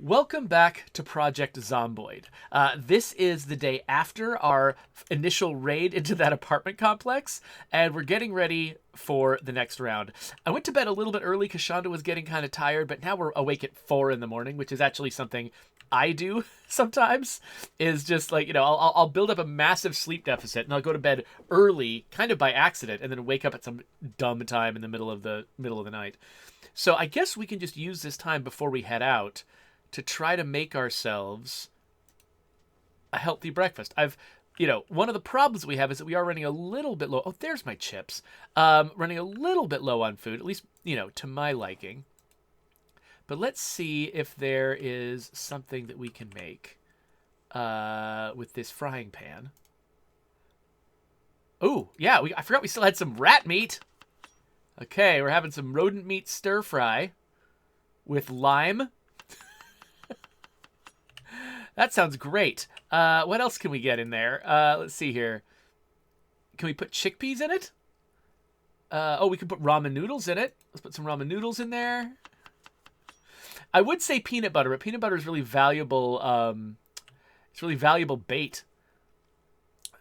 Welcome back to Project Zomboid. This is the day after our initial raid into that apartment complex, and we're getting ready for the next round. I went to bed a little bit early because Shonda was getting kind of tired, but now we're awake at 4 in the morning, which is actually something I do sometimes, is just like, I'll build up a massive sleep deficit, and I'll go to bed early, kind of by accident, and then wake up at some dumb time in the middle of the night. So I guess we can just use this time before we head out to try to make ourselves a healthy breakfast. One of the problems we have is that we are running a little bit low. Oh, there's my chips. Running a little bit low on food, at least, to my liking. But let's see if there is something that we can make with this frying pan. Oh, yeah, I forgot we still had some rat meat. Okay, we're having some rodent meat stir fry with lime. That sounds great. What else can we get in there? Let's see here. Can we put chickpeas in it? We can put ramen noodles in it. Let's put some ramen noodles in there. I would say peanut butter, but peanut butter is really valuable. It's really valuable bait.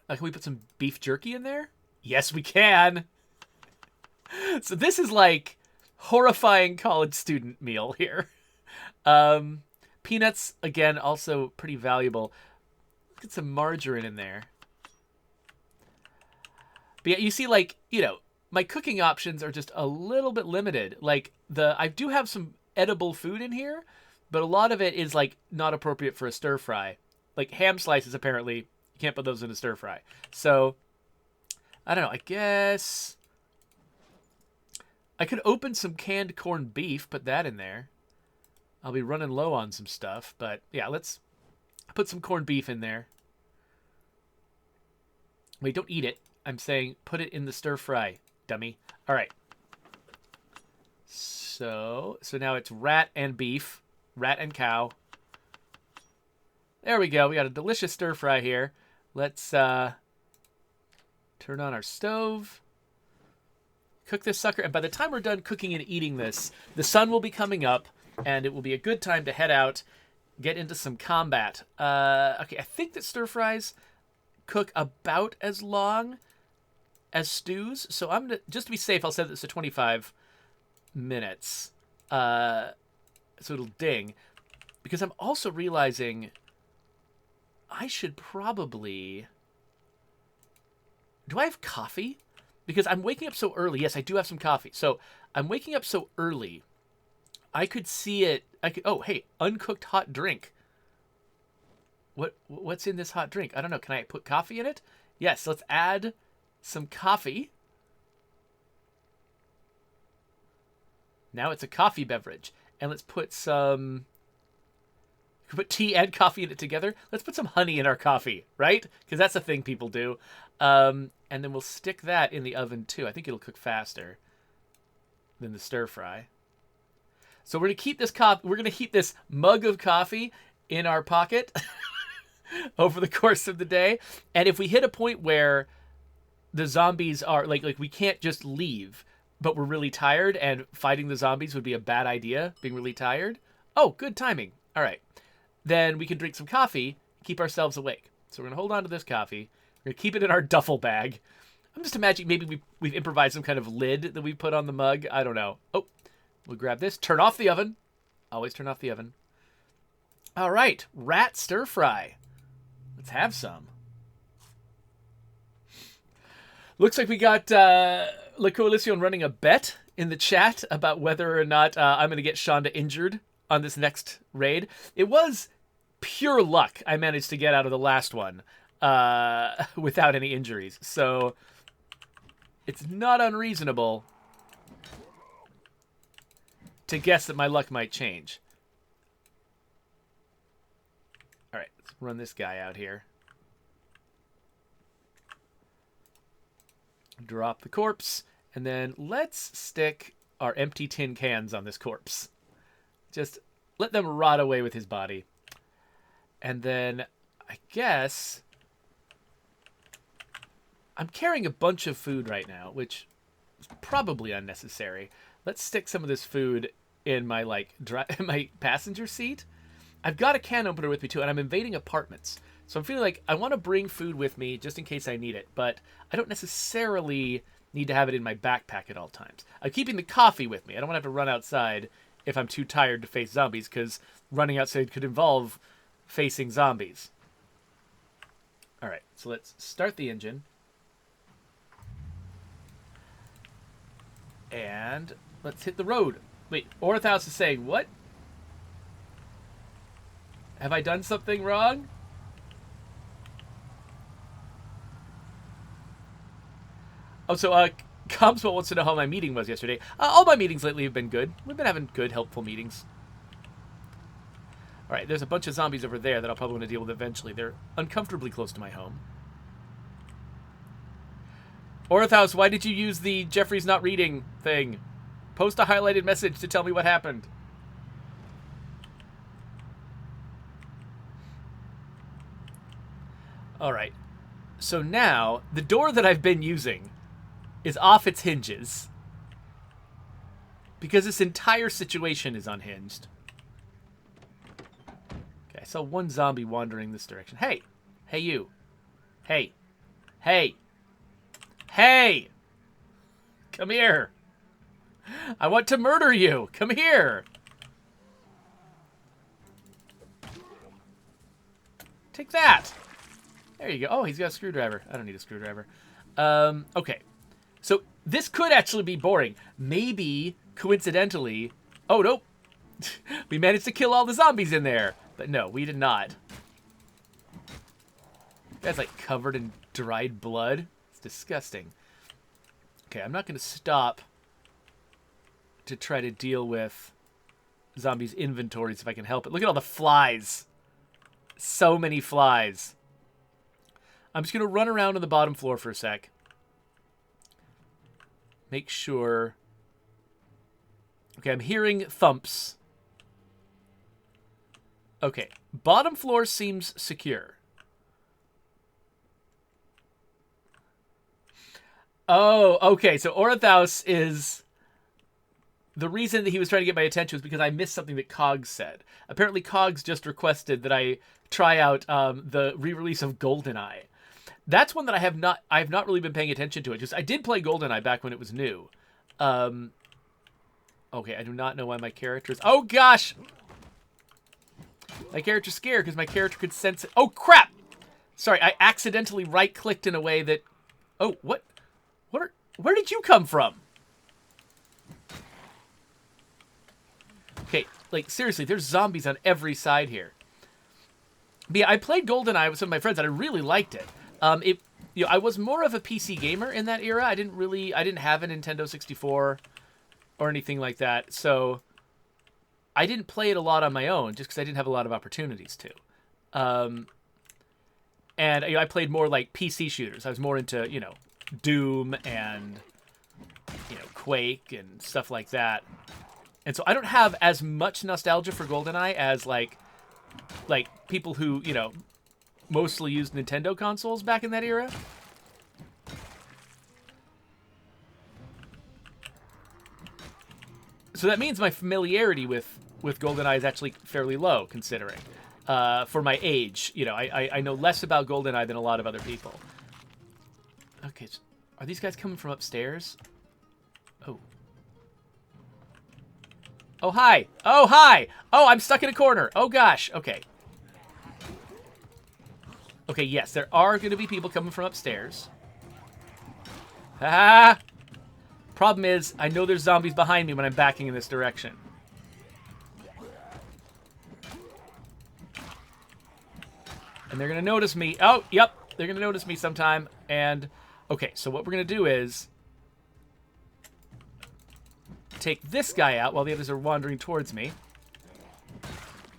Can we put some beef jerky in there? Yes, we can. So this is like horrifying college student meal here. Peanuts, again, also pretty valuable. Let's get some margarine in there. But yeah, you see, my cooking options are just a little bit limited. I do have some edible food in here, but a lot of it is, not appropriate for a stir fry. Like ham slices, apparently, you can't put those in a stir fry. So, I don't know, I guess I could open some canned corned beef, put that in there. I'll be running low on some stuff, but yeah, let's put some corned beef in there. Wait, don't eat it. I'm saying put it in the stir fry, dummy. All right. So now it's rat and beef, rat and cow. There we go. We got a delicious stir fry here. Let's turn on our stove. Cook this sucker, and by the time we're done cooking and eating this, the sun will be coming up. And it will be a good time to head out, get into some combat. Okay, I think that stir fries cook about as long as stews. So I'm gonna, just to be safe, I'll set this to 25 minutes. So it'll ding. Because I'm also realizing I should probably... Do I have coffee? Because I'm waking up so early. Yes, I do have some coffee. So I'm waking up so early. I could see it. Oh, hey, uncooked hot drink. What's in this hot drink? I don't know. Can I put coffee in it? Yes, let's add some coffee. Now it's a coffee beverage. And let's put some... We can put tea and coffee in it together. Let's put some honey in our coffee, right? Because that's a thing people do. And then we'll stick that in the oven too. I think it'll cook faster than the stir fry. So we're gonna keep this We're gonna keep this mug of coffee in our pocket over the course of the day. And if we hit a point where the zombies are like we can't just leave, but we're really tired, and fighting the zombies would be a bad idea, being really tired. Oh, good timing. All right, then we can drink some coffee, keep ourselves awake. So we're gonna hold on to this coffee. We're gonna keep it in our duffel bag. I'm just imagining maybe we've improvised some kind of lid that we put on the mug. I don't know. Oh. We'll grab this. Turn off the oven. Always turn off the oven. All right. Rat stir fry. Let's have some. Looks like we got La Coalition running a bet in the chat about whether or not I'm going to get Shonda injured on this next raid. It was pure luck I managed to get out of the last one without any injuries. So it's not unreasonable to guess that my luck might change. All right, let's run this guy out here. Drop the corpse, and then let's stick our empty tin cans on this corpse. Just let them rot away with his body. And then I guess I'm carrying a bunch of food right now, which is probably unnecessary. Let's stick some of this food in my my passenger seat, I've got a can opener with me too, and I'm invading apartments. So I'm feeling like I want to bring food with me just in case I need it, but I don't necessarily need to have it in my backpack at all times. I'm keeping the coffee with me. I don't want to have to run outside if I'm too tired to face zombies, because running outside could involve facing zombies. All right, so let's start the engine. And let's hit the road. Wait, Orthouse is saying, what? Have I done something wrong? Oh, so, Comswell wants to know how my meeting was yesterday. All my meetings lately have been good. We've been having good, helpful meetings. Alright, there's a bunch of zombies over there that I'll probably want to deal with eventually. They're uncomfortably close to my home. Orthouse, why did you use the Jeffrey's not reading thing? Post a highlighted message to tell me what happened. Alright. So now, the door that I've been using is off its hinges. Because this entire situation is unhinged. Okay, I saw one zombie wandering this direction. Hey! Hey, you. Hey. Hey! Hey! Come here! I want to murder you! Come here! Take that! There you go. Oh, he's got a screwdriver. I don't need a screwdriver. Okay. So, this could actually be boring. Maybe, coincidentally... Oh, nope. We managed to kill all the zombies in there. But no, we did not. That's like covered in dried blood. It's disgusting. Okay, I'm not going to stop to try to deal with zombies' inventories if I can help it. Look at all the flies. So many flies. I'm just going to run around on the bottom floor for a sec. Make sure... Okay, I'm hearing thumps. Okay, bottom floor seems secure. Oh, okay, so Orthouse is... The reason that he was trying to get my attention was because I missed something that Cogs said. Apparently Cogs just requested that I try out the re-release of GoldenEye. That's one that I have not really been paying attention to it. Just I did play GoldenEye back when it was new. Okay, I do not know why my character is... Oh, gosh! My character's scared because my character could sense it. Oh, crap! Sorry, I accidentally right-clicked in a way that... Oh, what? Where did you come from? Okay, like, seriously, there's zombies on every side here. But yeah, I played GoldenEye with some of my friends, and I really liked it. I was more of a PC gamer in that era. I didn't have a Nintendo 64 or anything like that, so I didn't play it a lot on my own, just because I didn't have a lot of opportunities to. And I played more like PC shooters. I was more into, Doom and, Quake and stuff like that. And so I don't have as much nostalgia for GoldenEye as, like people who, mostly used Nintendo consoles back in that era. So that means my familiarity with GoldenEye is actually fairly low, considering. For my age, I know less about GoldenEye than a lot of other people. Okay, are these guys coming from upstairs? Oh. Oh, hi! Oh, hi! Oh, I'm stuck in a corner! Oh, gosh! Okay. Okay, yes, there are going to be people coming from upstairs. Ah! Problem is, I know there's zombies behind me when I'm backing in this direction. And they're going to notice me. Oh, yep. They're going to notice me sometime. And, okay, so what we're going to do is take this guy out while the others are wandering towards me.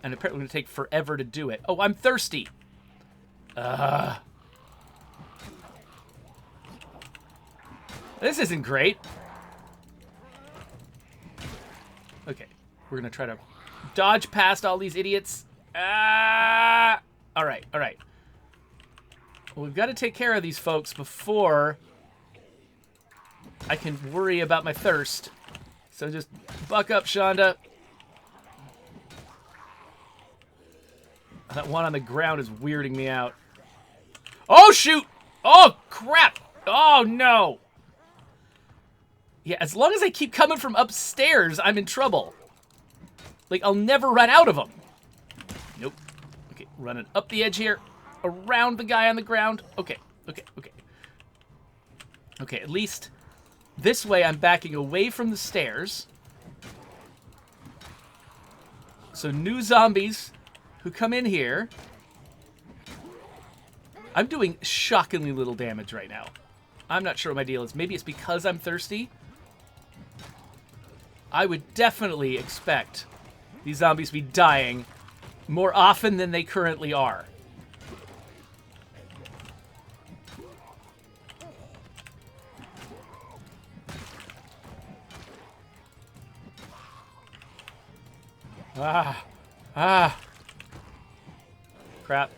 And apparently going to take forever to do it. Oh, I'm thirsty. This isn't great. Okay, we're going to try to dodge past all these idiots. All right. Well, we've got to take care of these folks before I can worry about my thirst. So just buck up, Shonda. That one on the ground is weirding me out. Oh, shoot! Oh, crap! Oh, no! Yeah, as long as I keep coming from upstairs, I'm in trouble. Like, I'll never run out of them. Nope. Okay, running up the edge here. Around the guy on the ground. Okay, okay, okay. Okay, at least this way I'm backing away from the stairs. So new zombies who come in here. I'm doing shockingly little damage right now. I'm not sure what my deal is. Maybe it's because I'm thirsty. I would definitely expect these zombies to be dying more often than they currently are. Crap.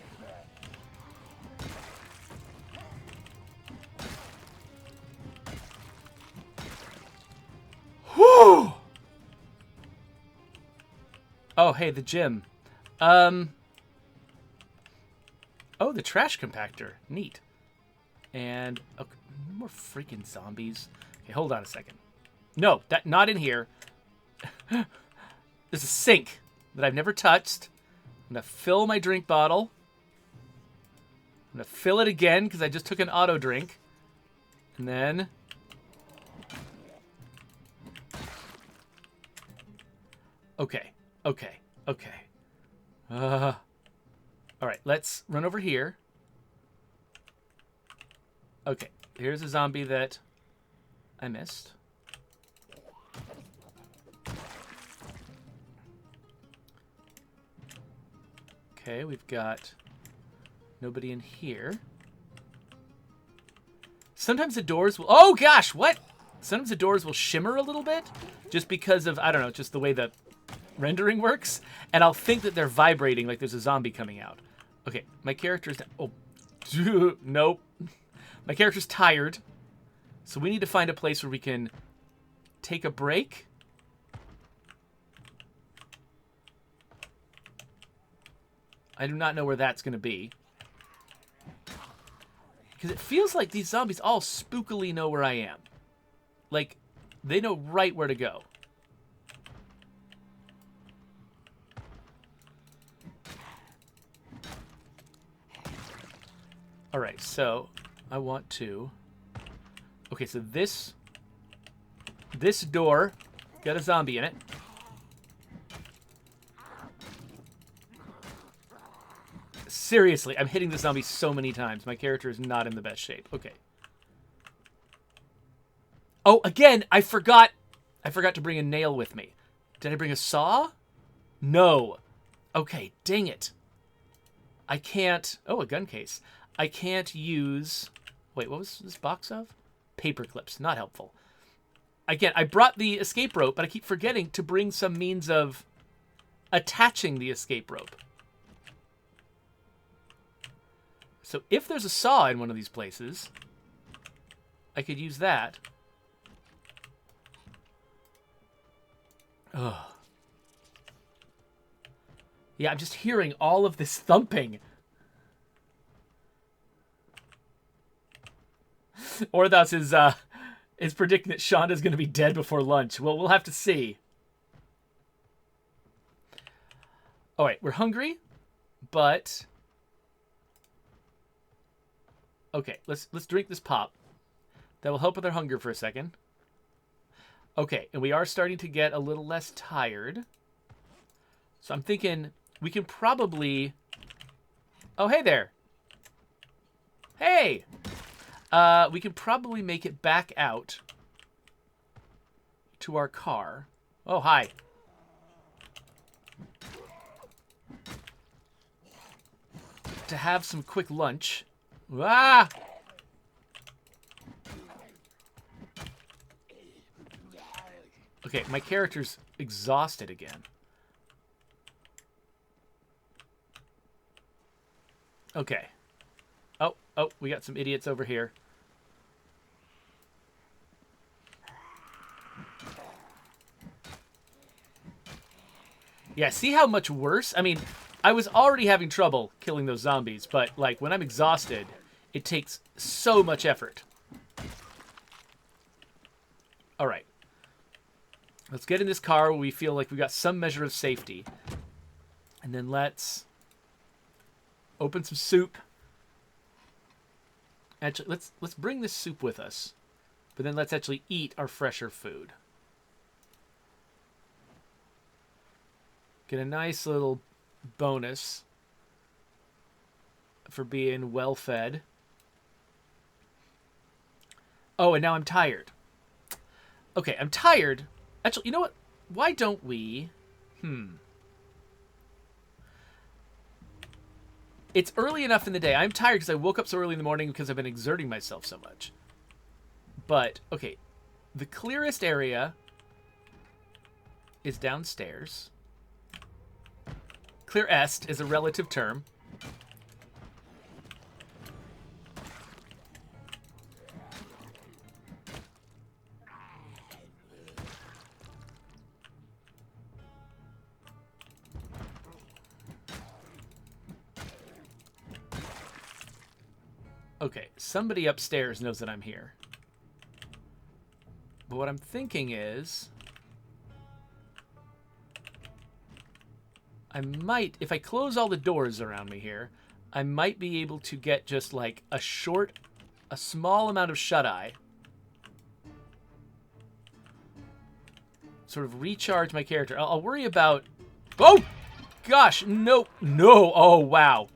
Whew! Oh, hey, the gym. Oh, the trash compactor. Neat. And okay, more freaking zombies. Okay, hold on a second. No, not in here. There's a sink that I've never touched. I'm going to fill my drink bottle. I'm going to fill it again because I just took an auto drink. And then... Okay, okay, okay. All right, let's run over here. Okay, here's a zombie that I missed. Okay, we've got nobody in here. Sometimes the doors will... Oh, gosh, what? Sometimes the doors will shimmer a little bit just because of, I don't know, just the way the rendering works. And I'll think that they're vibrating like there's a zombie coming out. Okay, my character's... Oh, nope. My character's tired. So we need to find a place where we can take a break. I do not know where that's going to be. Because it feels like these zombies all spookily know where I am. Like, they know right where to go. Alright, so I want to... Okay, so this door got a zombie in it. Seriously, I'm hitting the zombie so many times. My character is not in the best shape. Okay. Oh, again, I forgot to bring a nail with me. Did I bring a saw? No. Okay, dang it. I can't... Oh, a gun case. I can't use... Wait, what was this box of? Paper clips. Not helpful. Again, I brought the escape rope, but I keep forgetting to bring some means of attaching the escape rope. So if there's a saw in one of these places, I could use that. Ugh. Yeah, I'm just hearing all of this thumping. Orthos is predicting that Shonda's going to be dead before lunch. Well, we'll have to see. All right, we're hungry, but... Okay, let's drink this pop. That will help with our hunger for a second. Okay, and we are starting to get a little less tired. So I'm thinking we can probably... Oh, hey there. Hey! We can probably make it back out to our car. Oh, hi. To have some quick lunch. Ah! Okay, my character's exhausted again. Okay. Oh, we got some idiots over here. Yeah, see how much worse? I mean, I was already having trouble killing those zombies, but, like, when I'm exhausted, it takes so much effort. All right. Let's get in this car where we feel like we got some measure of safety. And then let's open some soup. Actually, let's bring this soup with us. But then let's actually eat our fresher food. Get a nice little bonus for being well fed. Oh, and now I'm tired. Okay, I'm tired. Actually, you know what? Why don't we... It's early enough in the day. I'm tired because I woke up so early in the morning because I've been exerting myself so much. But, okay. The clearest area is downstairs. Clearest is a relative term. Okay, somebody upstairs knows that I'm here. But what I'm thinking is... I might, if I close all the doors around me here, I might be able to get just like a small amount of shut-eye. Sort of recharge my character. I'll worry about... Oh! Gosh, no, no, oh wow.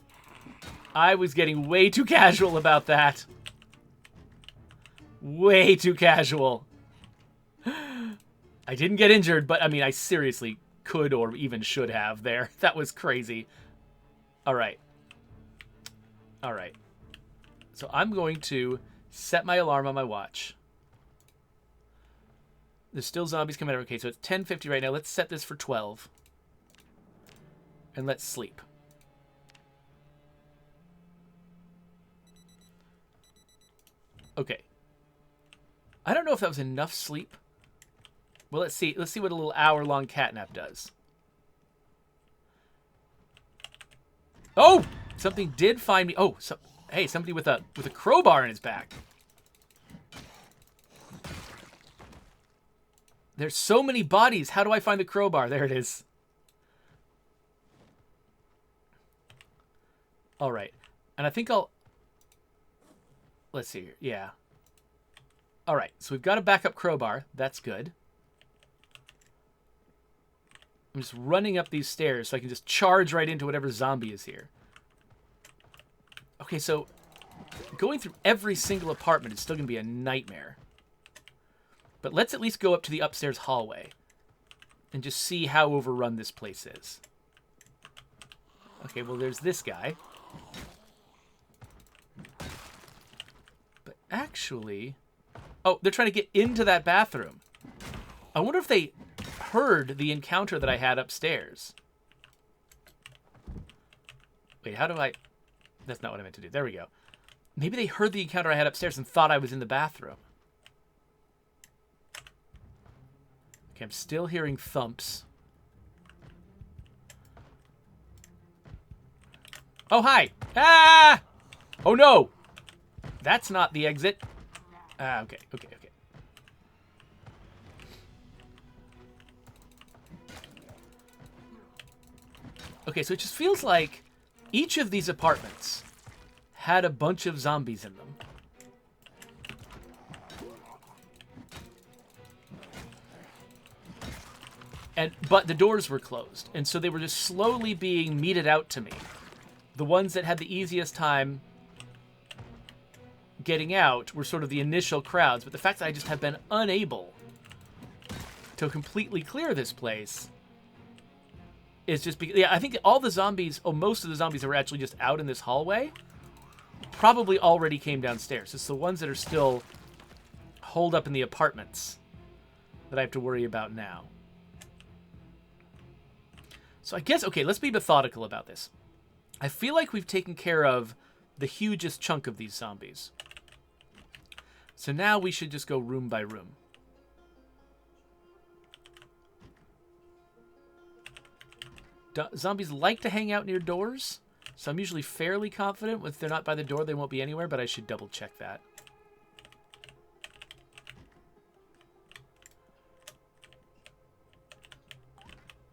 I was getting way too casual about that. Way too casual. I didn't get injured, but I mean, I seriously could or even should have there. That was crazy. All right. All right. So I'm going to set my alarm on my watch. There's still zombies coming out. Okay, so it's 10:50 right now. Let's set this for 12. And let's sleep. Okay. I don't know if that was enough sleep. Well, let's see. Let's see what a little hour-long catnap does. Oh! Something did find me. Oh, hey, somebody with a crowbar in his back. There's so many bodies. How do I find the crowbar? There it is. All right. And I think I'll... Let's see here. Yeah. All right. So we've got a backup crowbar. That's good. I'm just running up these stairs so I can just charge right into whatever zombie is here. Okay, so going through every single apartment is still going to be a nightmare. But let's at least go up to the upstairs hallway and just see how overrun this place is. Okay, well, there's this guy. But actually... Oh, they're trying to get into that bathroom. I wonder if they heard the encounter that I had upstairs. Wait, how do I... That's not what I meant to do. There we go. Maybe they heard the encounter I had upstairs and thought I was in the bathroom. Okay, I'm still hearing thumps. Oh, hi! Ah! Oh, no! That's not the exit. Ah, okay, okay, okay. Okay, so it just feels like each of these apartments had a bunch of zombies in them. But the doors were closed, and so they were just slowly being meted out to me. The ones that had the easiest time getting out were sort of the initial crowds, but the fact that I just have been unable to completely clear this place is just... Yeah, I think all the zombies, most of the zombies that were actually just out in this hallway probably already came downstairs. It's the ones that are still holed up in the apartments that I have to worry about now. So I guess, okay, let's be methodical about this. I feel like we've taken care of the hugest chunk of these zombies. So now we should just go room by room. Zombies like to hang out near doors, so I'm usually fairly confident if they're not by the door, they won't be anywhere, but I should double check that.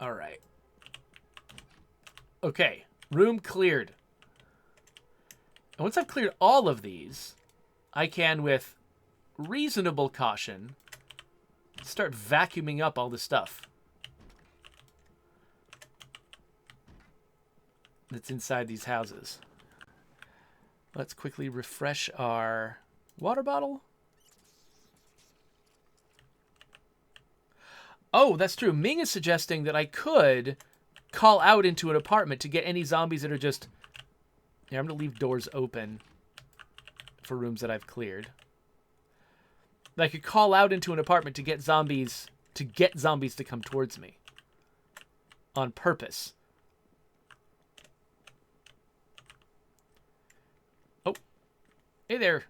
All right. Okay, room cleared. And once I've cleared all of these, I can, with reasonable caution, start vacuuming up all the stuff that's inside these houses. Let's quickly refresh our water bottle. Oh, that's true. Ming is suggesting that I could call out into an apartment to get any zombies that are just... Here, I'm going to leave doors open for rooms that I've cleared. I could call out into an apartment to get zombies to come towards me. On purpose. Oh. Hey there.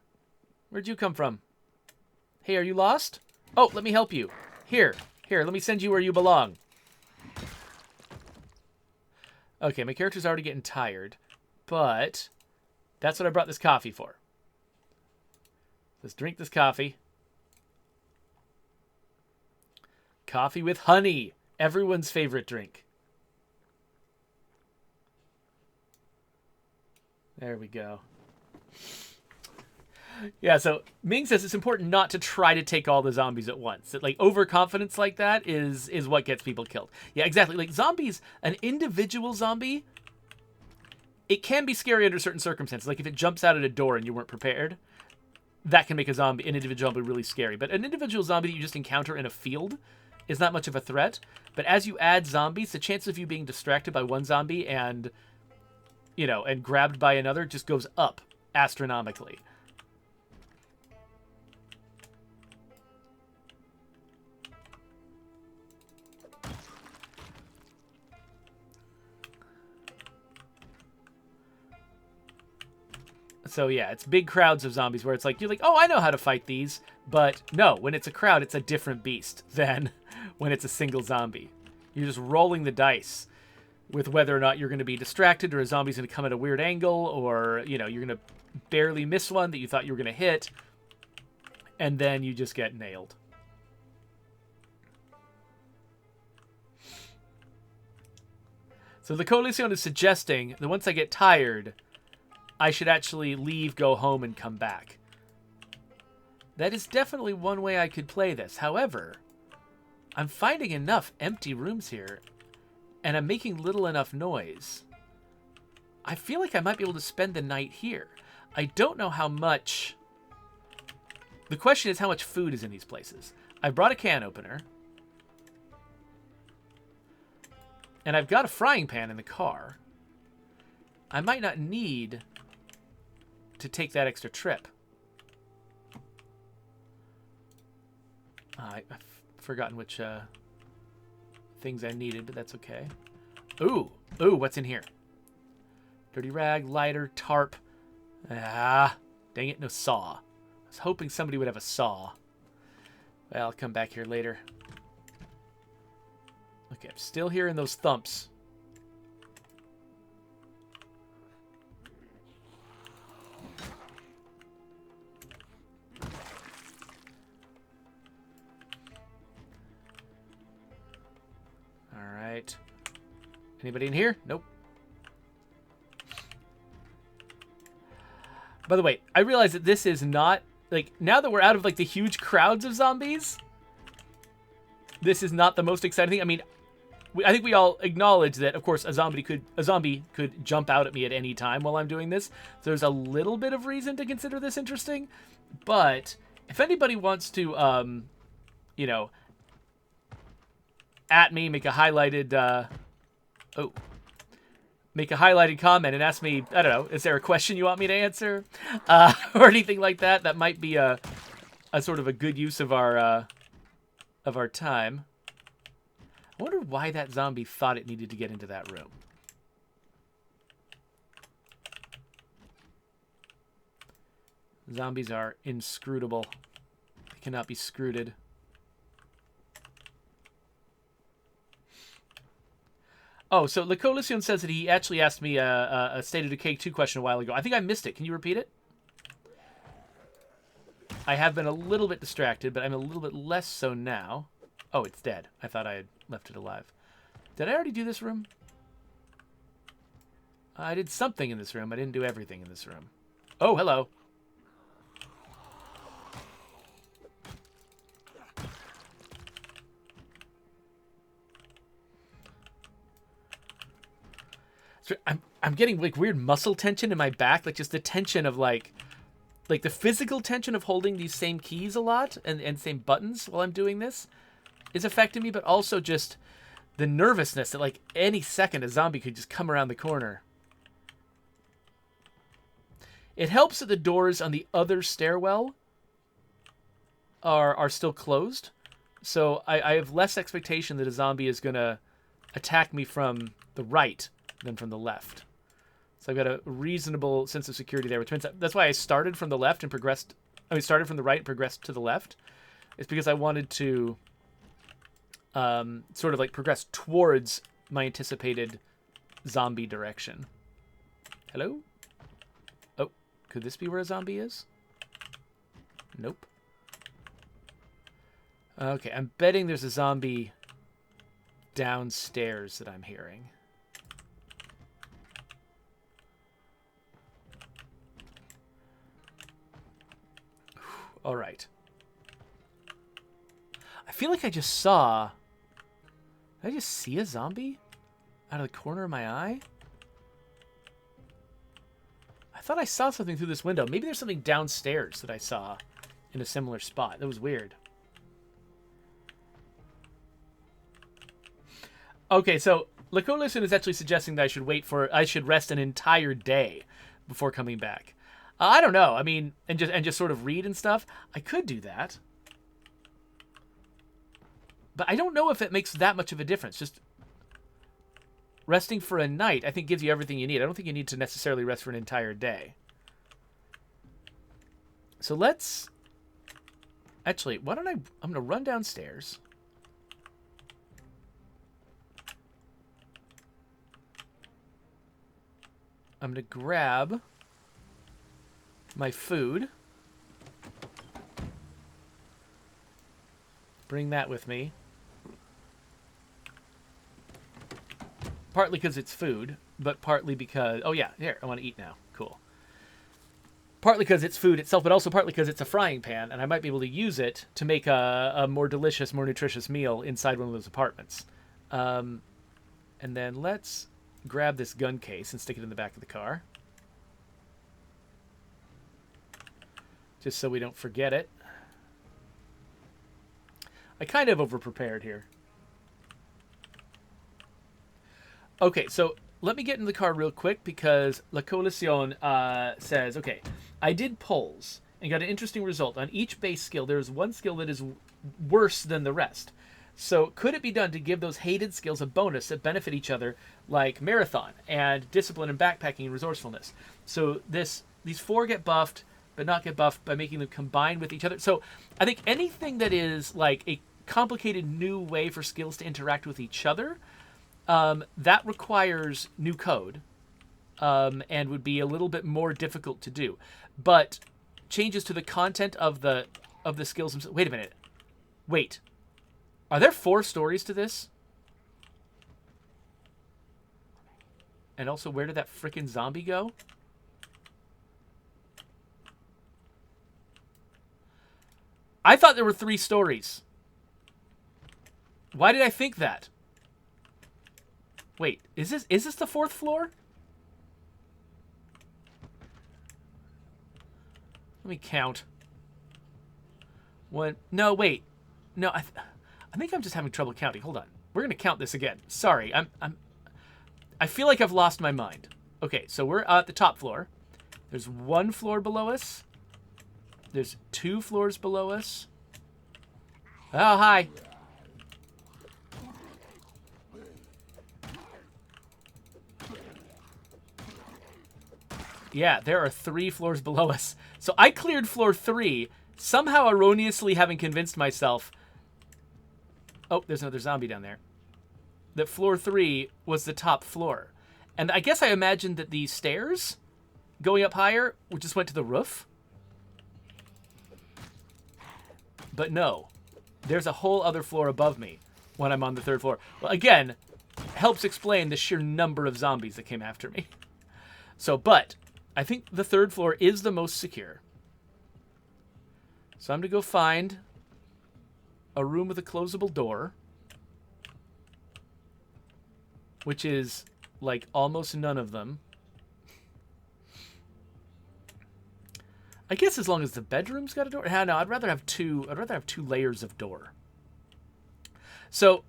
Where'd you come from? Hey, are you lost? Oh, let me help you. Here, let me send you where you belong. Okay, my character's already getting tired, but that's what I brought this coffee for. Let's drink this coffee. Coffee with honey. Everyone's favorite drink. There we go. Yeah, so Ming says it's important not to try to take all the zombies at once. That, like, overconfidence like that is what gets people killed. Yeah, exactly. Like, zombies, an individual zombie, it can be scary under certain circumstances. Like, if it jumps out at a door and you weren't prepared, that can make an individual zombie really scary. But an individual zombie that you just encounter in a field is not much of a threat. But as you add zombies, the chance of you being distracted by one zombie and, you know, and grabbed by another just goes up astronomically. So yeah, it's big crowds of zombies where it's like, you're like, oh, I know how to fight these. But no, when it's a crowd, it's a different beast than when it's a single zombie. You're just rolling the dice with whether or not you're going to be distracted or a zombie's going to come at a weird angle or, you know, you're going to barely miss one that you thought you were going to hit. And then you just get nailed. So the Coalition is suggesting that once I get tired, I should actually leave, go home, and come back. That is definitely one way I could play this. However, I'm finding enough empty rooms here, and I'm making little enough noise. I feel like I might be able to spend the night here. I don't know how much... The question is how much food is in these places. I brought a can opener. And I've got a frying pan in the car. I might not need to take that extra trip. I've forgotten which things I needed, but that's okay. Ooh, what's in here? Dirty rag, lighter, tarp. Ah, dang it, no saw. I was hoping somebody would have a saw. Well, I'll come back here later. Okay, I'm still hearing those thumps. Alright. Anybody in here? Nope. By the way, I realize that this is not... Like, now that we're out of, like, the huge crowds of zombies, this is not the most exciting thing. I mean, I think we all acknowledge that, of course, a zombie could jump out at me at any time while I'm doing this. So there's a little bit of reason to consider this interesting. But if anybody wants to, you know, at me, make a highlighted, make a highlighted comment and ask me, I don't know, is there a question you want me to answer? Or anything like that. That might be a sort of a good use of our time. I wonder why that zombie thought it needed to get into that room. Zombies are inscrutable. They cannot be screwed. Oh, so Le Coalition says that he actually asked me a State of Decay 2 question a while ago. I think I missed it. Can you repeat it? I have been a little bit distracted, but I'm a little bit less so now. Oh, it's dead. I thought I had left it alive. Did I already do this room? I did something in this room. I didn't do everything in this room. Oh, hello. So I'm getting like weird muscle tension in my back, like just the tension of like the physical tension of holding these same keys a lot and same buttons while I'm doing this is affecting me, but also just the nervousness that like any second a zombie could just come around the corner. It helps that the doors on the other stairwell are still closed, so I have less expectation that a zombie is going to attack me from the right than from the left. So I've got a reasonable sense of security there, which means that's why I started from the left and progressed. I mean, started from the right and progressed to the left. It's because I wanted to sort of like progress towards my anticipated zombie direction. Hello? Oh, could this be where a zombie is? Nope. Okay, I'm betting there's a zombie downstairs that I'm hearing. All right. I feel like I just saw... Did I just see a zombie out of the corner of my eye? I thought I saw something through this window. Maybe there's something downstairs that I saw in a similar spot. That was weird. Okay, so Le Coalition is actually suggesting that I should rest an entire day before coming back. I don't know. I mean, and just sort of read and stuff. I could do that. But I don't know if it makes that much of a difference. Just resting for a night, I think, gives you everything you need. I don't think you need to necessarily rest for an entire day. So let's... Actually, why don't I'm going to run downstairs. I'm going to grab my food. Bring that with me. Partly because it's food, but partly because... Oh, yeah. Here, I want to eat now. Cool. Partly because it's food itself, but also partly because it's a frying pan, and I might be able to use it to make a more delicious, more nutritious meal inside one of those apartments. And then let's grab this gun case and stick it in the back of the car. Just so we don't forget it. I kind of over-prepared here. Okay, so let me get in the car real quick because La Coalition says, okay, I did polls and got an interesting result. On each base skill, there is one skill that is worse than the rest. So could it be done to give those hated skills a bonus that benefit each other, like Marathon and Discipline and Backpacking and Resourcefulness? So these 4 get buffed, but not get buffed by making them combine with each other. So I think anything that is like a complicated new way for skills to interact with each other, that requires new code and would be a little bit more difficult to do. But changes to the content of the skills themselves. Wait a minute. Wait. Are there 4 stories to this? And also, where did that frickin' zombie go? I thought there were 3 stories. Why did I think that? Wait, is this the 4th floor? Let me count. 1. No, wait. No, I think I'm just having trouble counting. Hold on. We're gonna count this again. Sorry, I feel like I've lost my mind. Okay, so we're at the top floor. There's 1 floor below us. There's 2 floors below us. Oh, hi. Yeah, there are 3 floors below us. So I cleared floor 3, somehow erroneously having convinced myself... Oh, there's another zombie down there. that floor 3 was the top floor. And I guess I imagined that the stairs going up higher just went to the roof. But no. There's a whole other floor above me when I'm on the 3rd floor. Well, again, helps explain the sheer number of zombies that came after me. So, but I think the 3rd floor is the most secure. So I'm going to go find a room with a closable door, which is like almost none of them. I guess as long as the bedroom's got a door. No, I'd rather have two layers of door. So,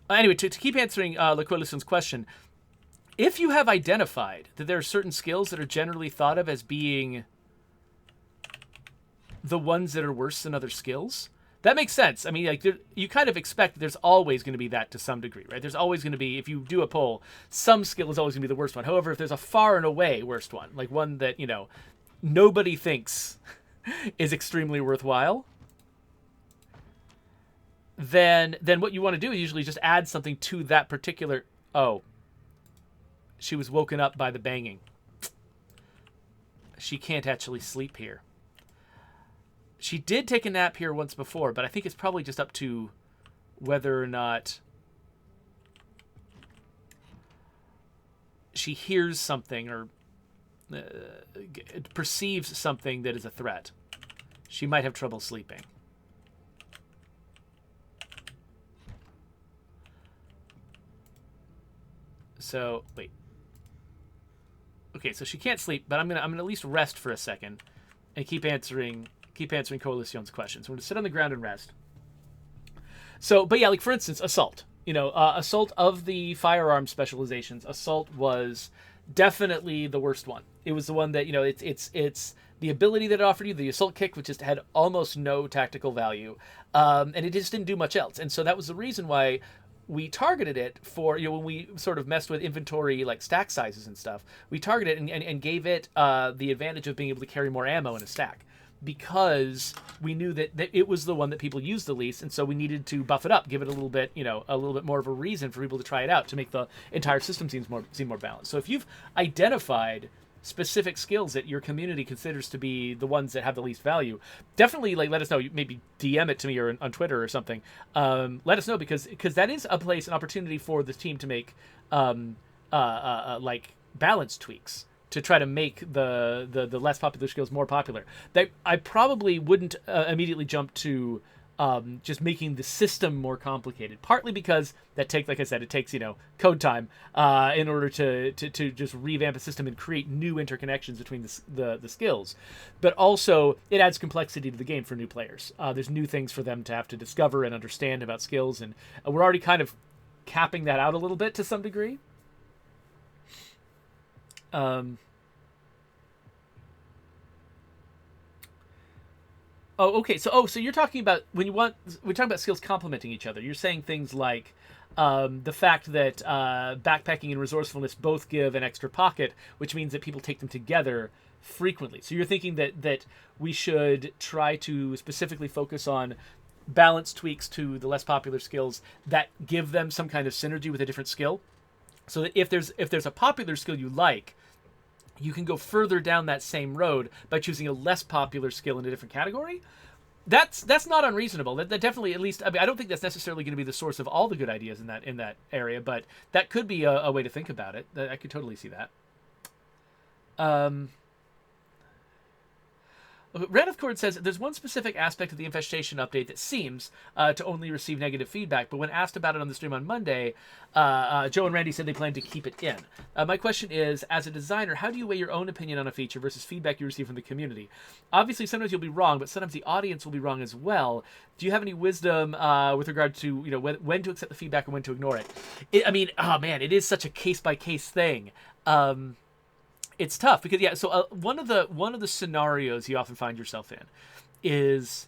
anyway, to keep answering LaQuilison's question, if you have identified that there are certain skills that are generally thought of as being the ones that are worse than other skills, that makes sense. I mean, like, you kind of expect there's always going to be that to some degree, right? There's always going to be, if you do a poll, some skill is always going to be the worst one. However, if there's a far and away worst one, like one that, you know, nobody thinks is extremely worthwhile, then what you want to do is usually just add something to that particular... Oh. She was woken up by the banging. She can't actually sleep here. She did take a nap here once before, but I think it's probably just up to whether or not she hears something or perceives something that is a threat. She might have trouble sleeping. So, wait. Okay, so she can't sleep, but I'm gonna at least rest for a second and keep answering Coalition's questions. We're gonna sit on the ground and rest. So, but yeah, like for instance, assault. You know, assault of the firearm specializations, assault was definitely the worst one. It was the one that, you know, it's the ability that it offered you, the assault kick, which just had almost no tactical value, and it just didn't do much else. And so that was the reason why we targeted it for, you know, when we sort of messed with inventory, like stack sizes and stuff, we targeted it and gave it the advantage of being able to carry more ammo in a stack, because we knew that it was the one that people used the least, and so we needed to buff it up, give it a little bit, you know, a little bit more of a reason for people to try it out, to make the entire system seem more balanced. So if you've identified specific skills that your community considers to be the ones that have the least value, definitely like let us know. Maybe DM it to me or on Twitter or something. Let us know, because that is an opportunity for the team to make like balance tweaks to try to make the less popular skills more popular. I probably wouldn't immediately jump to just making the system more complicated, partly because that takes, like I said, it takes, you know, code time in order to just revamp a system and create new interconnections between the skills, but also it adds complexity to the game for new players. There's new things for them to have to discover and understand about skills, and we're already kind of capping that out a little bit to some degree. Oh, okay. So you're talking about we're talking about skills complementing each other. You're saying things like the fact that backpacking and resourcefulness both give an extra pocket, which means that people take them together frequently. So you're thinking that we should try to specifically focus on balance tweaks to the less popular skills that give them some kind of synergy with a different skill, so that if there's a popular skill you like, you can go further down that same road by choosing a less popular skill in a different category. That's not unreasonable. That definitely, at least, I mean, I don't think that's necessarily going to be the source of all the good ideas in that area, but that could be a way to think about it. I could totally see that. Red of Cord says, there's one specific aspect of the Infestation update that seems to only receive negative feedback, but when asked about it on the stream on Monday, Joe and Randy said they plan to keep it in. My question is, as a designer, how do you weigh your own opinion on a feature versus feedback you receive from the community? Obviously, sometimes you'll be wrong, but sometimes the audience will be wrong as well. Do you have any wisdom with regard to, you know, when to accept the feedback and when to ignore it? I mean, oh man, it is such a case-by-case thing. It's tough because, yeah, so one of the scenarios you often find yourself in is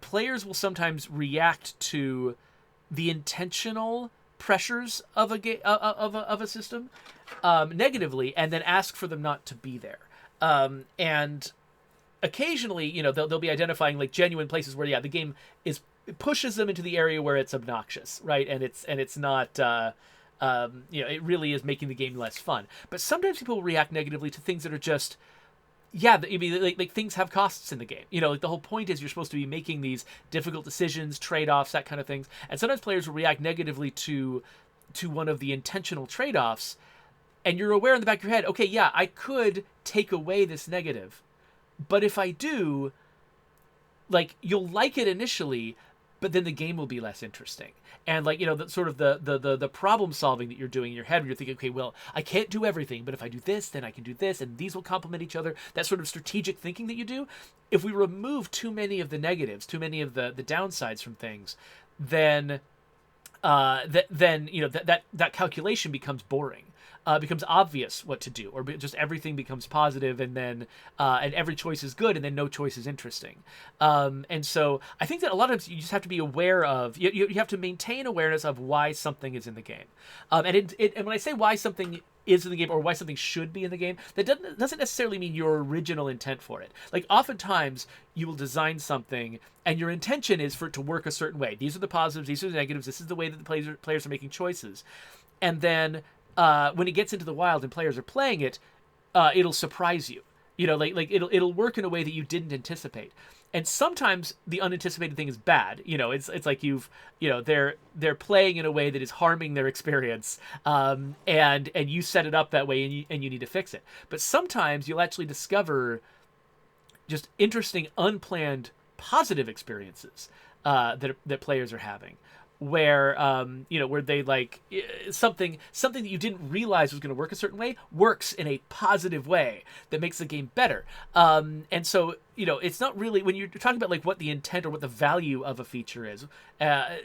players will sometimes react to the intentional pressures of a system negatively, and then ask for them not to be there. And occasionally, you know, they'll be identifying like genuine places where, yeah, the game is it pushes them into the area where it's obnoxious, right? And it's not. It really is making the game less fun. But sometimes people react negatively to things that are just, yeah, I mean, like things have costs in the game. Like the whole point is you're supposed to be making these difficult decisions, trade-offs, that kind of things. And sometimes players will react negatively to one of the intentional trade-offs, and you're aware in the back of your head, okay, yeah, I could take away this negative, but if I do, like, you'll like it initially, but then the game will be less interesting. And like, the sort of the problem solving that you're doing in your head, where you're thinking, okay, well, I can't do everything, but if I do this, then I can do this, and these will complement each other. That sort of strategic thinking that you do. If we remove too many of the negatives, too many of the downsides from things, then that calculation becomes boring. Becomes obvious what to do, or just everything becomes positive, and then and every choice is good, and then no choice is interesting. And so I think that a lot of times you just have to be aware of, you have to maintain awareness of why something is in the game. And when I say why something is in the game, or why something should be in the game, that doesn't necessarily mean your original intent for it. Like oftentimes you will design something and your intention is for it to work a certain way. These are the positives, these are the negatives, this is the way that the players are making choices. And then when it gets into the wild and players are playing it, it'll surprise you. Like it'll work in a way that you didn't anticipate. And sometimes the unanticipated thing is bad. It's like they're playing in a way that is harming their experience, and you set it up that way, and you need to fix it. But sometimes you'll actually discover just interesting, unplanned, positive experiences that players are having, where where they like something that you didn't realize was going to work a certain way works in a positive way that makes the game better. And so it's not really, when you're talking about like what the intent or what the value of a feature is,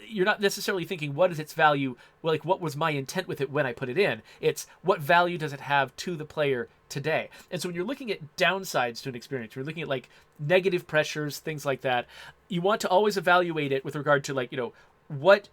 you're not necessarily thinking what is its value, well, like what was my intent with it when I put it in. It's what value does it have to the player today. And so when you're looking at downsides to an experience, you're looking at like negative pressures, things like that, you want to always evaluate it with regard to like, what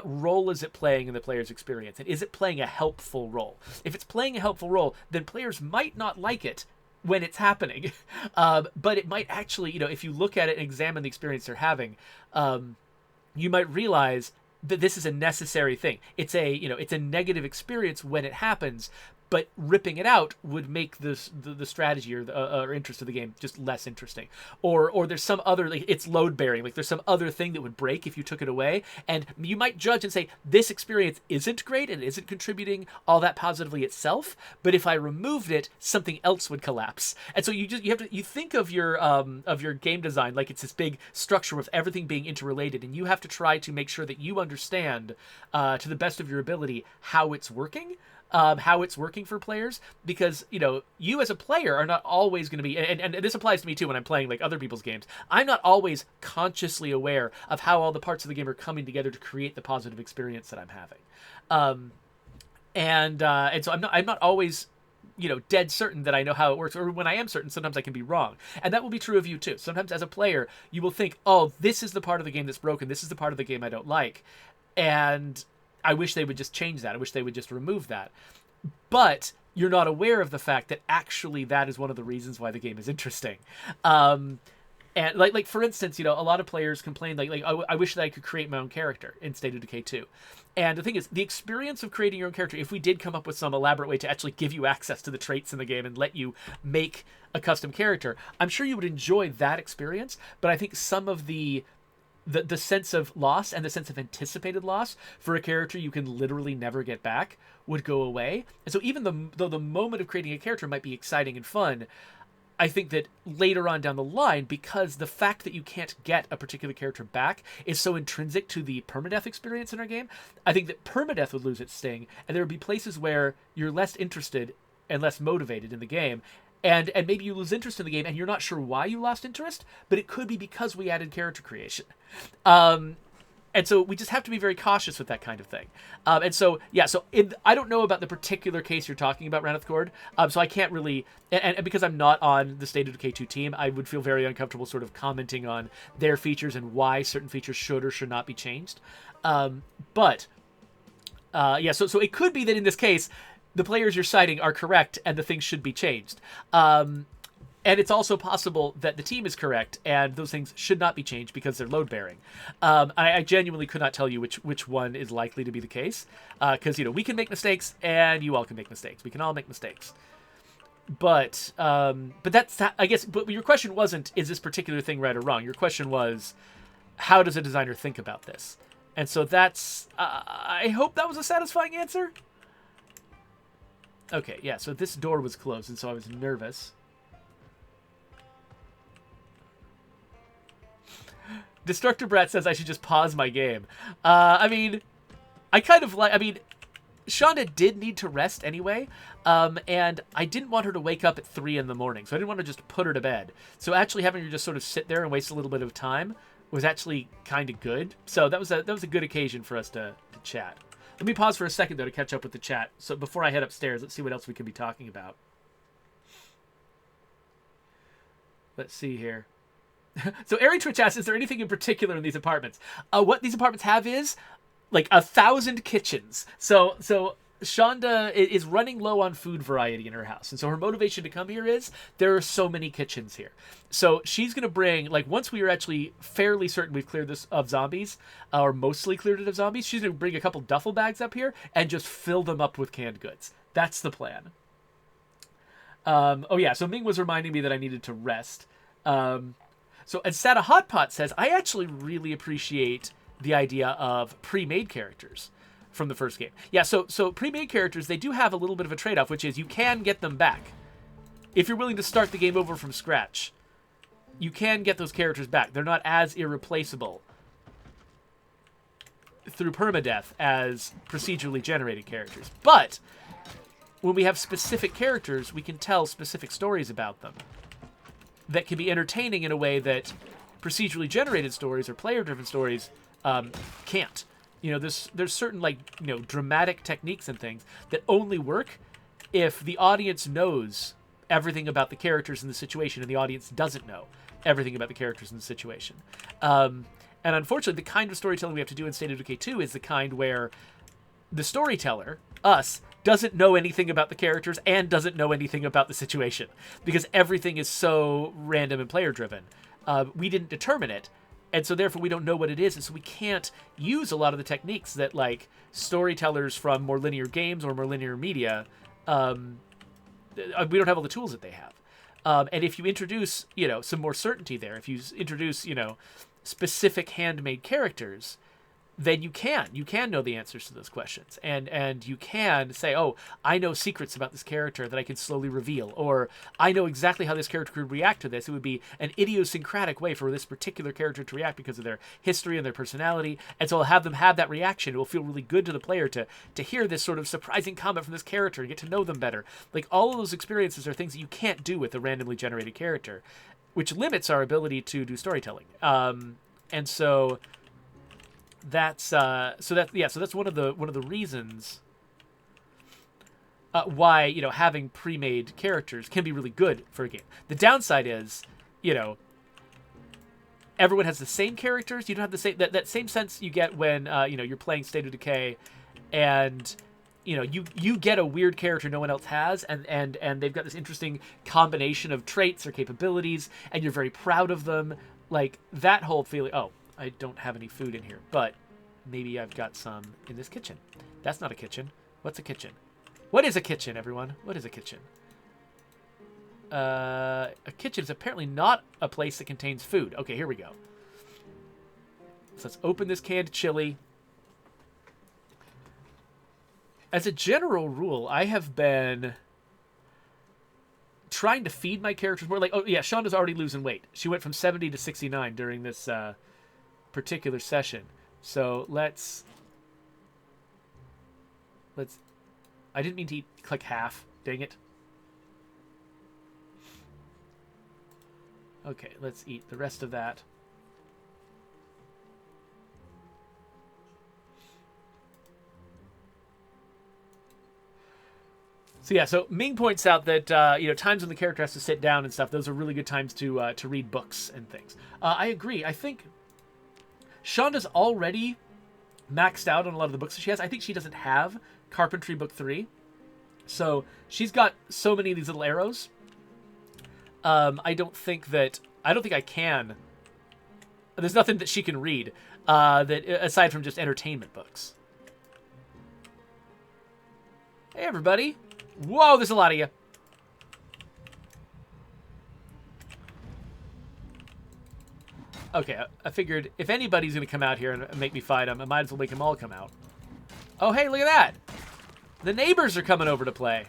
role is it playing in the player's experience? And is it playing a helpful role? If it's playing a helpful role, then players might not like it when it's happening. But it might actually, if you look at it and examine the experience they're having, you might realize that this is a necessary thing. It's a negative experience when it happens, but ripping it out would make the strategy or interest of the game just less interesting. Or there's some other, like it's load bearing, like there's some other thing that would break if you took it away, and you might judge and say this experience isn't great and isn't contributing all that positively itself, but if I removed it, something else would collapse. And so you think of your game design like it's this big structure with everything being interrelated, and you have to try to make sure that you understand to the best of your ability how it's working. How it's working for players, because you as a player are not always going to be, and this applies to me too when I'm playing like other people's games, I'm not always consciously aware of how all the parts of the game are coming together to create the positive experience that I'm having, and so I'm not always dead certain that I know how it works, or when I am certain, sometimes I can be wrong. And that will be true of you too. Sometimes as a player you will think, oh, this is the part of the game that's broken, this is the part of the game I don't like, and I wish they would just change that. I wish they would just remove that. But you're not aware of the fact that actually that is one of the reasons why the game is interesting. And like for instance, a lot of players complain like I wish that I could create my own character in State of Decay 2. And the thing is, the experience of creating your own character, if we did come up with some elaborate way to actually give you access to the traits in the game and let you make a custom character, I'm sure you would enjoy that experience. But I think some of the sense of loss and the sense of anticipated loss for a character you can literally never get back would go away. And so even though the moment of creating a character might be exciting and fun, I think that later on down the line, because the fact that you can't get a particular character back is so intrinsic to the permadeath experience in our game, I think that permadeath would lose its sting, and there would be places where you're less interested and less motivated in the game. And maybe you lose interest in the game and you're not sure why you lost interest, but it could be because we added character creation. And so we just have to be very cautious with that kind of thing. And so, yeah, I don't know about the particular case you're talking about, Ranith Cord. So I can't really, and because I'm not on the State of Decay 2 team, I would feel very uncomfortable sort of commenting on their features and why certain features should or should not be changed. So it could be that in this case, the players you're citing are correct and the things should be changed. And And it's also possible that the team is correct, and those things should not be changed because they're load-bearing. I genuinely could not tell you which one is likely to be the case, because we can make mistakes, and you all can make mistakes. We can all make mistakes. But that's, I guess. But your question wasn't, is this particular thing right or wrong? Your question was, how does a designer think about this? And so that's. I hope that was a satisfying answer. Okay, yeah. So this door was closed, and so I was nervous. Destructor Brat says I should just pause my game. I mean, I kind of like. I mean, Shonda did need to rest anyway, and I didn't want her to wake up at 3 in the morning, so I didn't want to just put her to bed. So actually having her just sort of sit there and waste a little bit of time was actually kind of good. So that was a good occasion for us to chat. Let me pause for a second though to catch up with the chat. So before I head upstairs, let's see what else we could be talking about. Let's see here. So Airy Twitch asks, is there anything in particular in these apartments? What these apartments have is like 1,000 kitchens. So Shonda is running low on food variety in her house. And so her motivation to come here is there are so many kitchens here. So she's going to bring, like, once we are actually fairly certain we've cleared this of zombies, or mostly cleared it of zombies, she's going to bring a couple duffel bags up here and just fill them up with canned goods. That's the plan. Oh yeah, so Ming was reminding me that I needed to rest. So, and Sata Hotpot says, I actually really appreciate the idea of pre-made characters from the first game. Yeah, so pre-made characters, they do have a little bit of a trade-off, which is you can get them back. If you're willing to start the game over from scratch, you can get those characters back. They're not as irreplaceable through permadeath as procedurally generated characters. But when we have specific characters, we can tell specific stories about them that can be entertaining in a way that procedurally generated stories or player-driven stories can't. There's certain, like, dramatic techniques and things that only work if the audience knows everything about the characters in the situation and the audience doesn't know everything about the characters in the situation. And unfortunately, the kind of storytelling we have to do in State of Decay 2 is the kind where the storyteller, us, doesn't know anything about the characters and doesn't know anything about the situation because everything is so random and player driven. We didn't determine it, and so therefore we don't know what it is, and so we can't use a lot of the techniques that, like, storytellers from more linear games or more linear media, we don't have all the tools that they have. And if you introduce, some more certainty there, if you introduce, specific handmade characters, then you can know the answers to those questions. And you can say, oh, I know secrets about this character that I can slowly reveal. Or I know exactly how this character could react to this. It would be an idiosyncratic way for this particular character to react because of their history and their personality. And so I'll have them have that reaction. It will feel really good to the player to hear this sort of surprising comment from this character and get to know them better. Like, all of those experiences are things that you can't do with a randomly generated character, which limits our ability to do storytelling. And so... That's one of the reasons why having pre-made characters can be really good for a game. The downside is everyone has the same characters. You don't have the same that same sense you get when you're playing State of Decay, and you get a weird character no one else has, and they've got this interesting combination of traits or capabilities, and you're very proud of them. Like, that whole feeling. Oh, I don't have any food in here, but maybe I've got some in this kitchen. That's not a kitchen. What's a kitchen? What is a kitchen, everyone? What is a kitchen? A kitchen is apparently not a place that contains food. Okay, here we go. So let's open this canned chili. As a general rule, I have been trying to feed my characters more. Like, oh yeah, Shonda's already losing weight. She went from 70 to 69 during this particular session. So let's I didn't mean to click half. Dang it. Okay, let's eat the rest of that. So yeah, so Ming points out that times when the character has to sit down and stuff, those are really good times to read books and things. I agree. I think Shonda's already maxed out on a lot of the books that she has. I think she doesn't have Carpentry Book 3. So she's got so many of these little arrows. I don't think I can. There's nothing that she can read that aside from just entertainment books. Hey, everybody. Whoa, there's a lot of you. Okay, I figured if anybody's going to come out here and make me fight them, I might as well make them all come out. Oh, hey, look at that. The neighbors are coming over to play.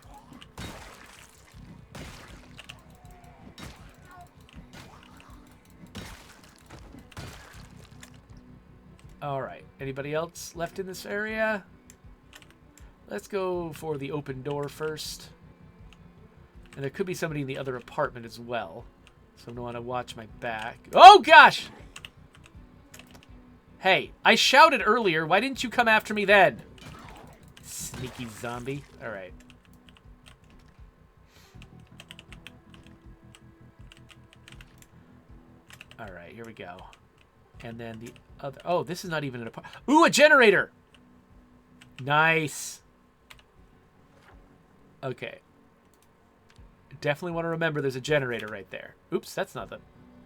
All right. Anybody else left in this area? Let's go for the open door first. And there could be somebody in the other apartment as well. So I'm going to want to watch my back. Oh, gosh! Hey, I shouted earlier. Why didn't you come after me then? Sneaky zombie. All right. All right, here we go. And then the other... Oh, this is not even an apartment. Ooh, a generator! Nice. Okay. Definitely want to remember there's a generator right there. Oops, that's not the...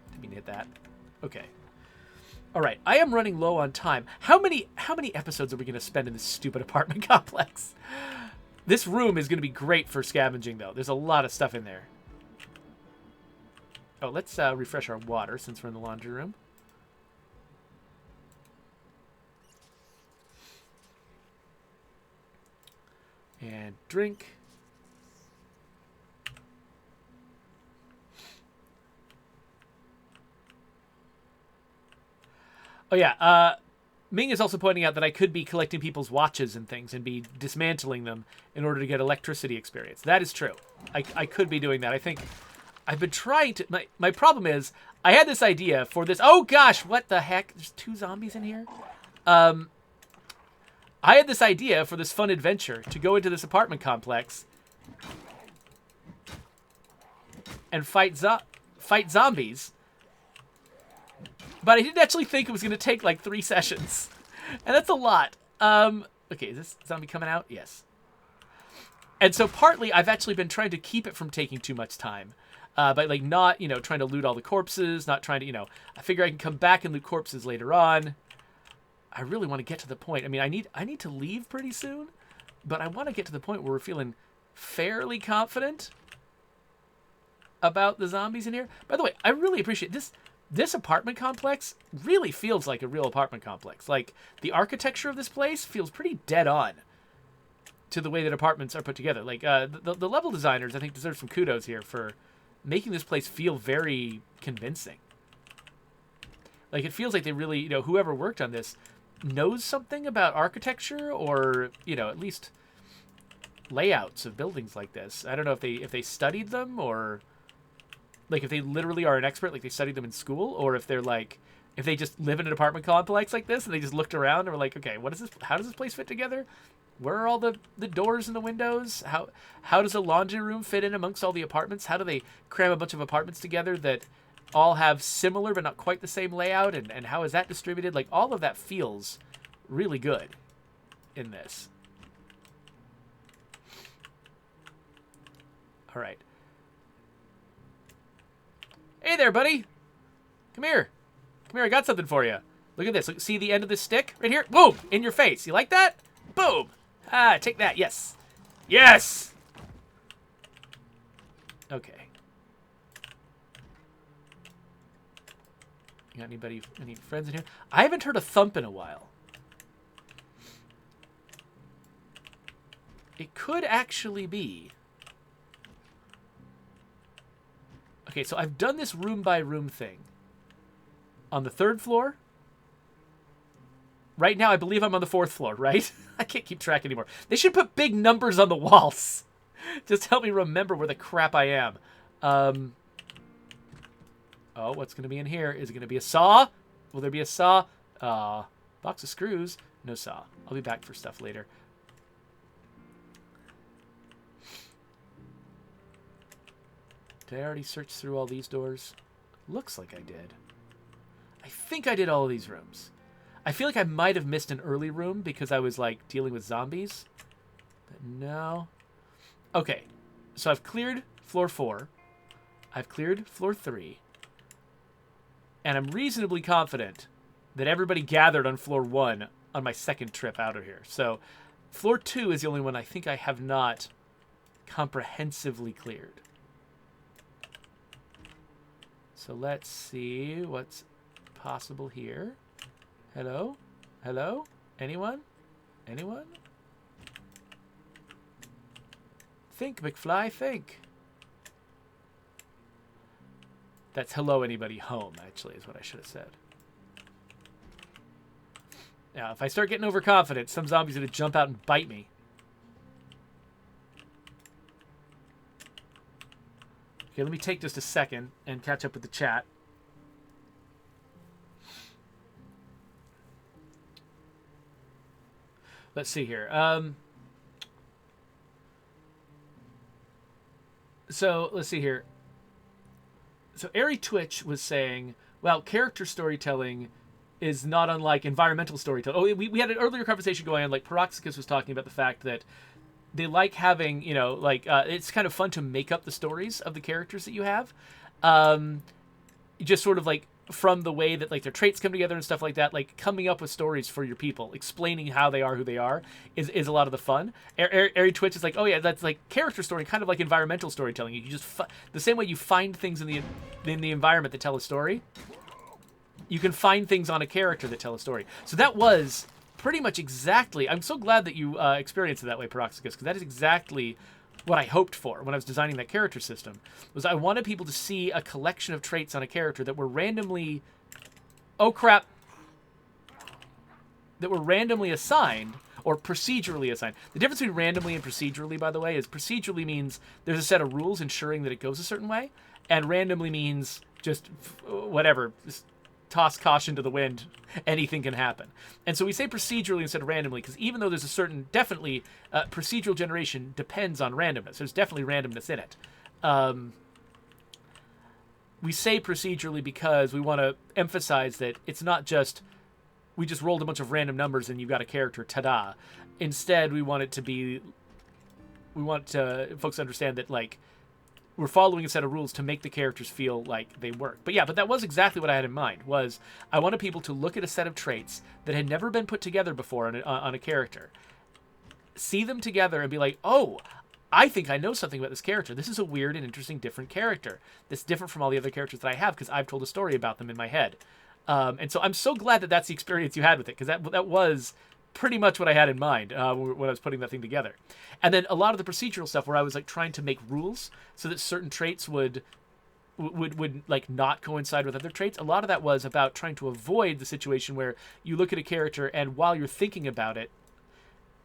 Didn't mean to hit that. Okay. All right, I am running low on time. How many episodes are we going to spend in this stupid apartment complex? This room is going to be great for scavenging, though. There's a lot of stuff in there. Oh, let's refresh our water since we're in the laundry room. And drink. Oh, yeah. Ming is also pointing out that I could be collecting people's watches and things and be dismantling them in order to get electricity experience. That is true. I could be doing that. I think I've been trying to... My problem is I had this idea for this... Oh, gosh. What the heck? There's 2 zombies in here? I had this idea for this fun adventure to go into this apartment complex and fight zombies. But I didn't actually think it was going to take like 3 sessions. And that's a lot. Okay, is this zombie coming out? Yes. And so partly I've actually been trying to keep it from taking too much time. By like not, trying to loot all the corpses, not trying to, I figure I can come back and loot corpses later on. I really want to get to the point. I mean, I need to leave pretty soon, but I want to get to the point where we're feeling fairly confident about the zombies in here. By the way, I really appreciate this. This apartment complex really feels like a real apartment complex. Like, the architecture of this place feels pretty dead on to the way that apartments are put together. Like, the level designers, I think, deserve some kudos here for making this place feel very convincing. Like, it feels like they really, whoever worked on this knows something about architecture or, at least layouts of buildings like this. I don't know if they studied them or... Like, if they literally are an expert, like they studied them in school, or if they're like, if they just live in an apartment complex like this and they just looked around and were like, okay, what is this? How does this place fit together? Where are all the doors and the windows? How does a laundry room fit in amongst all the apartments? How do they cram a bunch of apartments together that all have similar but not quite the same layout? And how is that distributed? Like, all of that feels really good in this. All right. Hey there, buddy. Come here. Come here, I got something for you. Look at this. Look, see the end of this stick? Right here? Boom! In your face. You like that? Boom! Ah, take that. Yes. Yes! Okay. You got any friends in here? I haven't heard a thump in a while. It could actually be... Okay, so I've done this room-by-room thing. On the 3rd floor. Right now, I believe I'm on the 4th floor, right? I can't keep track anymore. They should put big numbers on the walls. Just help me remember where the crap I am. Oh, what's going to be in here? Is it going to be a saw? Will there be a saw? Box of screws. No saw. I'll be back for stuff later. Did I already search through all these doors? Looks like I did. I think I did all of these rooms. I feel like I might have missed an early room because I was, like, dealing with zombies. But no. Okay. So I've cleared floor 4. I've cleared floor 3. And I'm reasonably confident that everybody gathered on floor 1 on my second trip out of here. So floor 2 is the only one I think I have not comprehensively cleared. So let's see what's possible here. Hello? Hello? Anyone? Anyone? Think, McFly, think. That's hello, anybody home, actually, is what I should have said. Now, if I start getting overconfident, some zombie's going to jump out and bite me. Okay, let me take just a second and catch up with the chat. Let's see here. So, let's see here. So, Airy Twitch was saying, well, character storytelling is not unlike environmental storytelling. Oh, we had an earlier conversation going on, like Paroxicus was talking about the fact that they like having, you know, like, it's kind of fun to make up the stories of the characters that you have. Just sort of like from the way that like their traits come together and stuff like that, like coming up with stories for your people, explaining how they are who they are is a lot of the fun. Airy Twitch is like, oh yeah, that's like character story, kind of like environmental storytelling. You just the same way you find things in the environment that tell a story, you can find things on a character that tell a story. So that was pretty much exactly. I'm so glad that you experienced it that way, Paroxicus, because that is exactly what I hoped for when I was designing that character system. Was I wanted people to see a collection of traits on a character that were randomly, oh crap, that were randomly assigned or procedurally assigned. The difference between randomly and procedurally, by the way, is procedurally means there's a set of rules ensuring that it goes a certain way, and randomly means just whatever. Just toss caution to the wind, anything can happen. And so we say procedurally instead of randomly, because even though there's a certain, definitely, procedural generation depends on randomness. There's definitely randomness in it. We say procedurally because we want to emphasize that it's not just, we just rolled a bunch of random numbers and you've got a character, ta-da. Instead, we want it to be, we want folks to understand that, like, we're following a set of rules to make the characters feel like they work. But yeah, but that was exactly what I had in mind, was I wanted people to look at a set of traits that had never been put together before on a character, see them together and be like, oh, I think I know something about this character. This is a weird and interesting different character that's different from all the other characters that I have because I've told a story about them in my head. And so I'm so glad that that's the experience you had with it, because that was pretty much what I had in mind when I was putting that thing together. And then a lot of the procedural stuff where I was like trying to make rules so that certain traits would like not coincide with other traits. A lot of that was about trying to avoid the situation where you look at a character and while you're thinking about it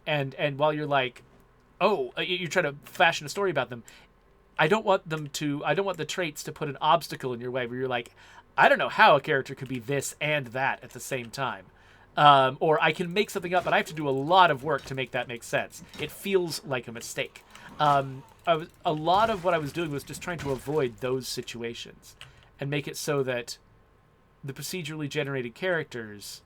and while you're like, oh, you're trying to fashion a story about them, I don't want the traits to put an obstacle in your way where you're like, I don't know how a character could be this and that at the same time. Or I can make something up, but I have to do a lot of work to make that make sense. It feels like a mistake. A lot of what I was doing was just trying to avoid those situations and make it so that the procedurally generated characters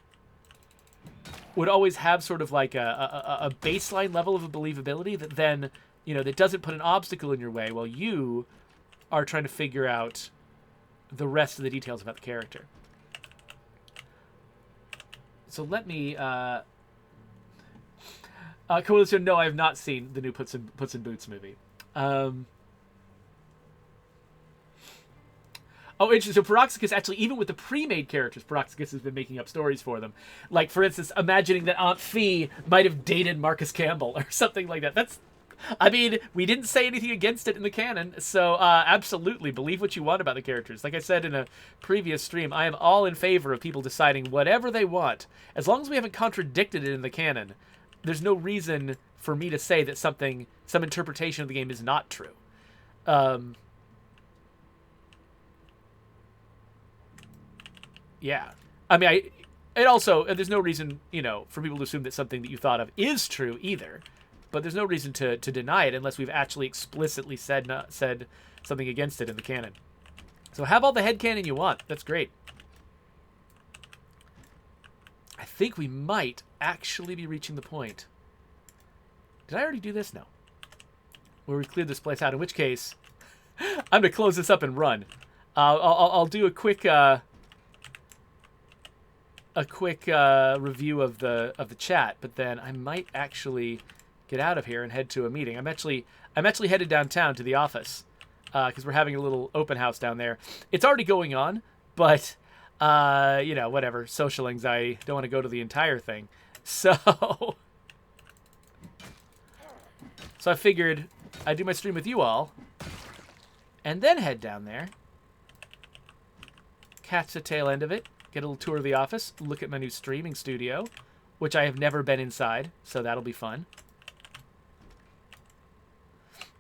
would always have sort of like a baseline level of believability that then, you know, that doesn't put an obstacle in your way while you are trying to figure out the rest of the details about the character. So let me, Coalition, no, I have not seen the new Puss in Boots movie. Oh, interesting. So Paroxicus, actually, even with the pre-made characters, Paroxicus has been making up stories for them. Like, for instance, imagining that Aunt Fee might have dated Marcus Campbell or something like that. That's, I mean, we didn't say anything against it in the canon, so absolutely, believe what you want about the characters. Like I said in a previous stream, I am all in favor of people deciding whatever they want. As long as we haven't contradicted it in the canon, there's no reason for me to say that some interpretation of the game is not true. Yeah. I mean, it also, there's no reason, you know, for people to assume that something that you thought of is true either. But there's no reason to deny it unless we've actually explicitly said something against it in the canon. So have all the headcanon you want. That's great. I think we might actually be reaching the point. Did I already do this? No. Where we cleared this place out, in which case I'm gonna close this up and run. I'll do a quick review of the chat, but then I might actually get out of here and head to a meeting. I'm actually headed downtown to the office because we're having a little open house down there. It's already going on, but whatever. Social anxiety. Don't want to go to the entire thing. So I figured I'd do my stream with you all and then head down there, catch the tail end of it, get a little tour of the office, look at my new streaming studio, which I have never been inside, so that'll be fun.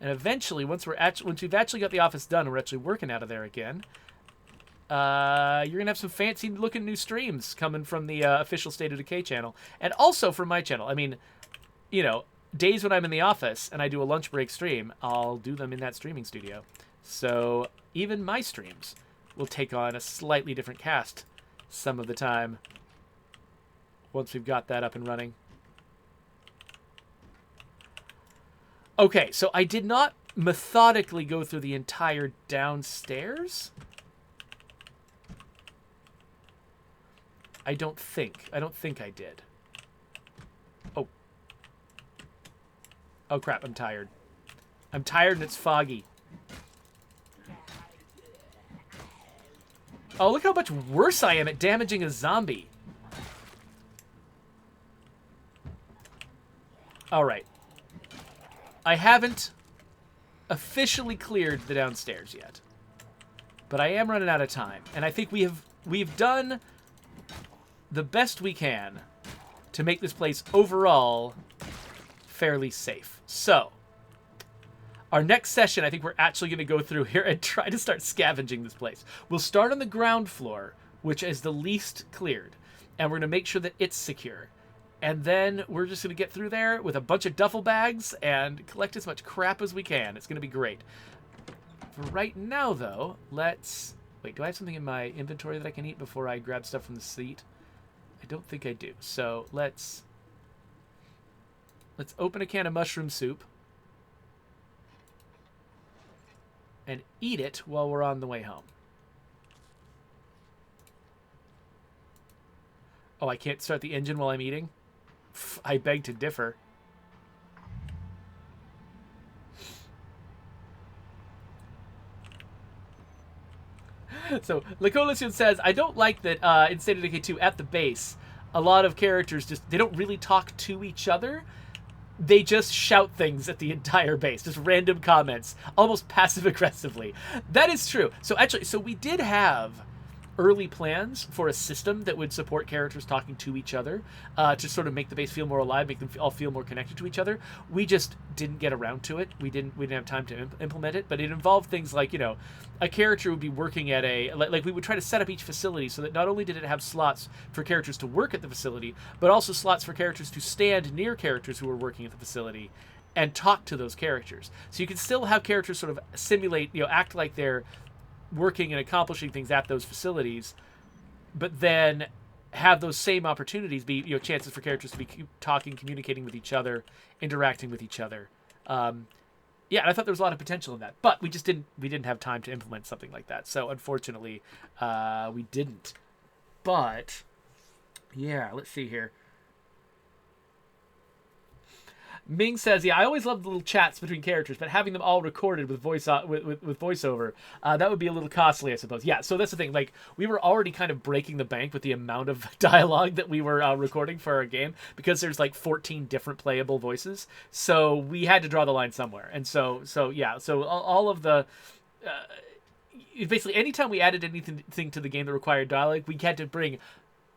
And eventually, once we've actually got the office done and we're actually working out of there again, you're going to have some fancy-looking new streams coming from the official State of Decay channel. And also from my channel. I mean, days when I'm in the office and I do a lunch break stream, I'll do them in that streaming studio. So even my streams will take on a slightly different cast some of the time once we've got that up and running. Okay, so I did not methodically go through the entire downstairs. I don't think I did. Oh. Oh crap, I'm tired. I'm tired and it's foggy. Oh, look how much worse I am at damaging a zombie. Alright. I haven't officially cleared the downstairs yet. But I am running out of time. And I think we've done the best we can to make this place overall fairly safe. So, our next session, I think we're actually going to go through here and try to start scavenging this place. We'll start on the ground floor, which is the least cleared, and we're going to make sure that it's secure. And then we're just going to get through there with a bunch of duffel bags and collect as much crap as we can. It's going to be great. For right now, though, let's... Wait, do I have something in my inventory that I can eat before I grab stuff from the seat? I don't think I do. So let's open a can of mushroom soup and eat it while we're on the way home. Oh, I can't start the engine while I'm eating? I beg to differ. So, Lacolician says, I don't like that in State of Decay 2, at the base, a lot of characters they don't really talk to each other. They just shout things at the entire base, just random comments, almost passive-aggressively. That is true. So actually, we did have early plans for a system that would support characters talking to each other, to sort of make the base feel more alive, make them all feel more connected to each other. We just didn't get around to it. We didn't have time to implement it, but it involved things like, a character would be working at like we would try to set up each facility so that not only did it have slots for characters to work at the facility, but also slots for characters to stand near characters who were working at the facility and talk to those characters. So you can still have characters sort of simulate, act like they're working and accomplishing things at those facilities, but then have those same opportunities be chances for characters to be talking, communicating with each other, interacting with each other. Yeah, and I thought there was a lot of potential in that, but we didn't have time to implement something like that. So unfortunately, we didn't. But yeah, let's see here. Ming says, yeah, I always love the little chats between characters, but having them all recorded with voiceover, that would be a little costly, I suppose. Yeah, so that's the thing. Like, we were already kind of breaking the bank with the amount of dialogue that we were recording for our game, because there's like 14 different playable voices. So we had to draw the line somewhere. And so all of the... basically, anytime we added anything to the game that required dialogue, we had to bring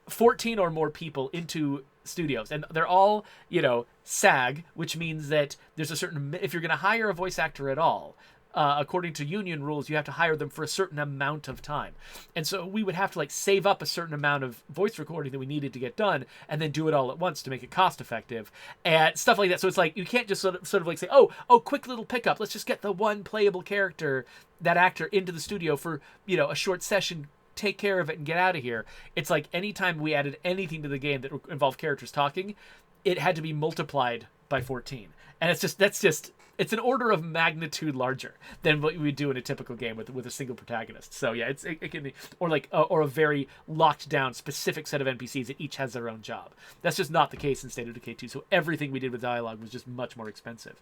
14 or more people into studios, and they're all SAG, which means that there's a certain, if you're going to hire a voice actor at all, according to union rules, you have to hire them for a certain amount of time. And so we would have to save up a certain amount of voice recording that we needed to get done, and then do it all at once to make it cost effective and stuff like that. So it's like, you can't just sort of say, oh, quick little pickup, let's just get the one playable character, that actor, into the studio for a short session, take care of it and get out of here. It's like anytime we added anything to the game that involved characters talking, it had to be multiplied by 14. And that's just it's an order of magnitude larger than what we would do in a typical game with a single protagonist. So yeah, it can be, or like or a very locked down specific set of NPCs that each has their own job. That's just not the case in State of Decay 2. So everything we did with dialogue was just much more expensive.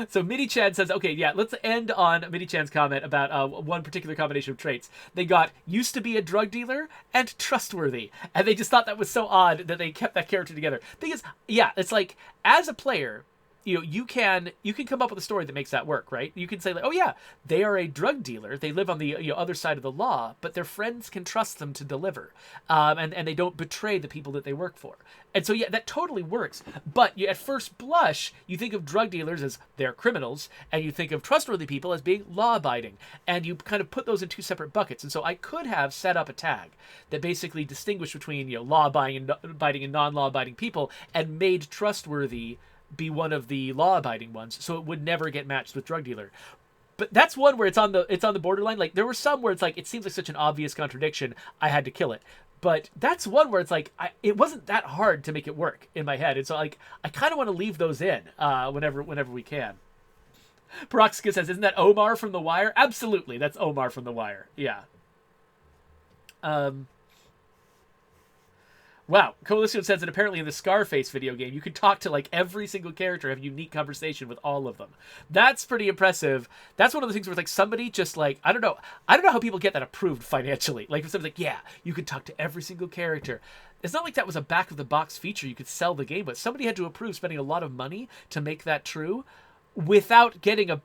So Mini-chan says, okay, yeah, let's end on Mini-chan's comment about one particular combination of traits. They got used to be a drug dealer and trustworthy. And they just thought that was so odd that they kept that character together. Because, yeah, it's like, as a player, you can come up with a story that makes that work, right? You can say, like, oh yeah, they are a drug dealer. They live on the other side of the law, but their friends can trust them to deliver, and they don't betray the people that they work for. And so yeah, that totally works. But at first blush, you think of drug dealers as they're criminals, and you think of trustworthy people as being law-abiding, and you kind of put those in two separate buckets. And so I could have set up a tag that basically distinguished between law-abiding and non-law-abiding people, and made trustworthy be one of the law-abiding ones, so it would never get matched with drug dealer. But that's one where it's on the borderline. Like, there were some where it's like, it seems like such an obvious contradiction, I had to kill it. But that's one where it's like, it wasn't that hard to make it work in my head. And so like, I kind of want to leave those in whenever we can. Peroxicus says, isn't that Omar from The Wire? Absolutely, that's Omar from The Wire. Yeah. Wow, Coalition says that apparently in the Scarface video game, you could talk to like every single character, have a unique conversation with all of them. That's pretty impressive. That's one of the things where like somebody just like, I don't know how people get that approved financially. Like if somebody's like, yeah, you could talk to every single character. It's not like that was a back of the box feature you could sell the game, but somebody had to approve spending a lot of money to make that true, without getting a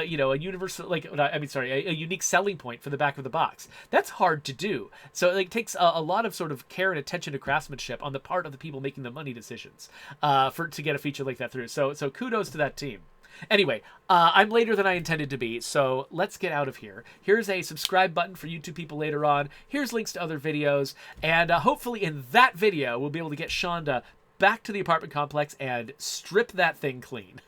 universal, a unique selling point for the back of the box. That's hard to do. So it takes a lot of sort of care and attention to craftsmanship on the part of the people making the money decisions to get a feature like that through. So kudos to that team. Anyway, I'm later than I intended to be, so let's get out of here. Here's a subscribe button for YouTube people later on. Here's links to other videos, and hopefully in that video we'll be able to get Shonda back to the apartment complex and strip that thing clean.